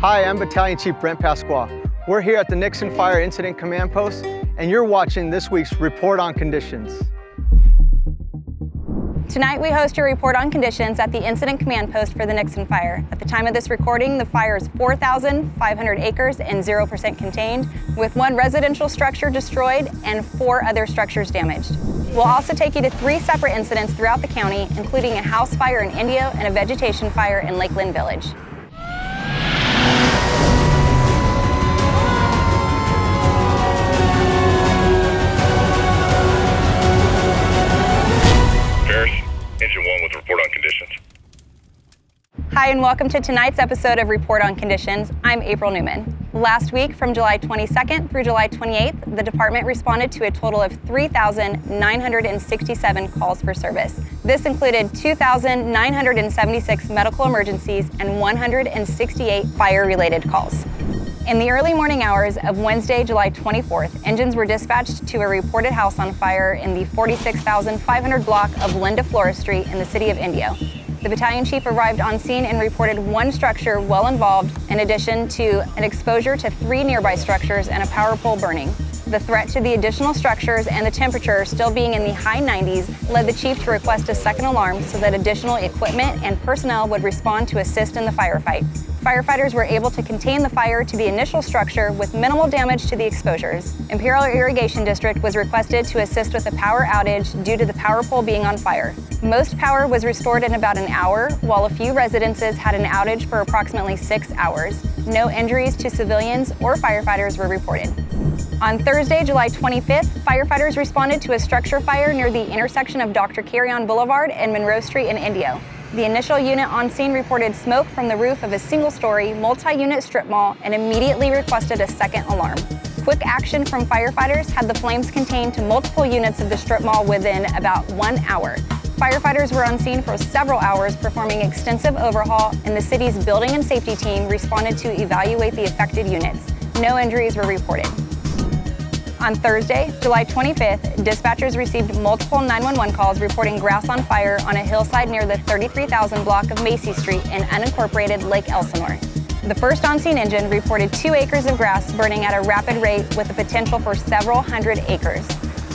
Hi, I'm Battalion Chief Brent Pasqua. We're here at the Nixon Fire Incident Command Post, and you're watching this week's Report on Conditions. Tonight we host your report on conditions at the Incident Command Post for the Nixon Fire. At the time of this recording, the fire is 4,500 acres and 0% contained, with 1 residential structure destroyed and 4 other structures damaged. We'll also take you to 3 separate incidents throughout the county, including a house fire in Indio and a vegetation fire in Lakeland Village. Engine 1 with Report on Conditions. Hi, and welcome to tonight's episode of Report on Conditions. I'm April Newman. Last week, from July 22nd through July 28th, the department responded to a total of 3,967 calls for service. This included 2,976 medical emergencies and 168 fire-related calls. In the early morning hours of Wednesday, July 24th, engines were dispatched to a reported house on fire in the 46,500 block of Linda Flores Street in the city of Indio. The battalion chief arrived on scene and reported 1 structure well involved, in addition to an exposure to 3 nearby structures and a power pole burning. The threat to the additional structures and the temperature still being in the high 90s led the chief to request a second alarm so that additional equipment and personnel would respond to assist in the firefight. Firefighters were able to contain the fire to the initial structure with minimal damage to the exposures. Imperial Irrigation District was requested to assist with a power outage due to the power pole being on fire. Most power was restored in about an hour, while a few residences had an outage for approximately 6 hours. No injuries to civilians or firefighters were reported. On Thursday, July 25th, firefighters responded to a structure fire near the intersection of Dr. Carrion Boulevard and Monroe Street in Indio. The initial unit on scene reported smoke from the roof of a single-story, multi-unit strip mall and immediately requested a second alarm. Quick action from firefighters had the flames contained to multiple units of the strip mall within about 1 hour. Firefighters were on scene for several hours performing extensive overhaul, and the city's building and safety team responded to evaluate the affected units. No injuries were reported. On Thursday, July 25th, dispatchers received multiple 911 calls reporting grass on fire on a hillside near the 33,000 block of Macy Street in unincorporated Lake Elsinore. The first on-scene engine reported 2 acres of grass burning at a rapid rate with the potential for several hundred acres.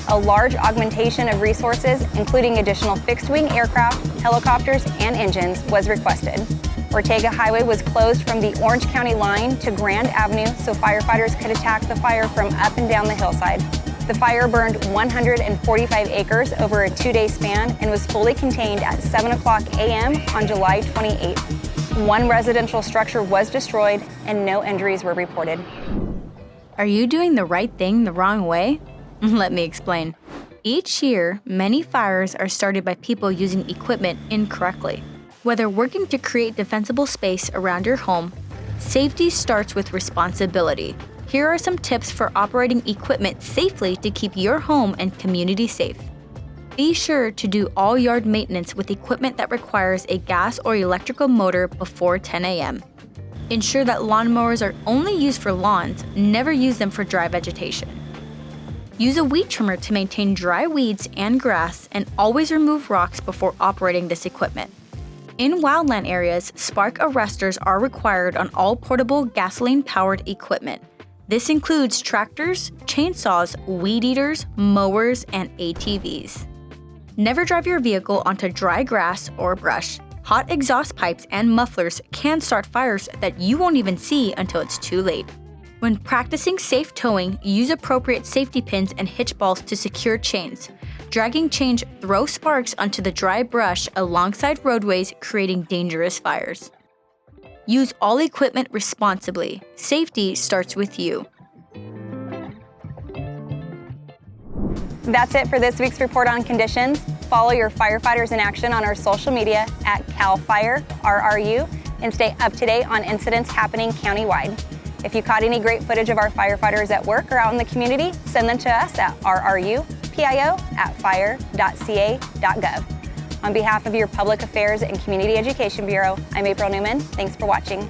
A large augmentation of resources, including additional fixed-wing aircraft, helicopters, and engines, was requested. Ortega Highway was closed from the Orange County line to Grand Avenue so firefighters could attack the fire from up and down the hillside. The fire burned 145 acres over a 2-day span and was fully contained at 7:00 a.m. on July 28th. 1 residential structure was destroyed and no injuries were reported. Are you doing the right thing the wrong way? Let me explain. Each year, many fires are started by people using equipment incorrectly. Whether working to create defensible space around your home, safety starts with responsibility. Here are some tips for operating equipment safely to keep your home and community safe. Be sure to do all yard maintenance with equipment that requires a gas or electrical motor before 10 a.m. Ensure that lawnmowers are only used for lawns, never use them for dry vegetation. Use a weed trimmer to maintain dry weeds and grass, and always remove rocks before operating this equipment. In wildland areas, spark arresters are required on all portable gasoline-powered equipment. This includes tractors, chainsaws, weed eaters, mowers, and ATVs. Never drive your vehicle onto dry grass or brush. Hot exhaust pipes and mufflers can start fires that you won't even see until it's too late. When practicing safe towing, use appropriate safety pins and hitch balls to secure chains. Dragging chains throw sparks onto the dry brush alongside roadways, creating dangerous fires. Use all equipment responsibly. Safety starts with you. That's it for this week's Report on Conditions. Follow your firefighters in action on our social media at CAL FIRE, RRU, and stay up to date on incidents happening countywide. If you caught any great footage of our firefighters at work or out in the community, send them to us at rrupio@fire.ca.gov. On behalf of your Public Affairs and Community Education Bureau, I'm April Newman. Thanks for watching.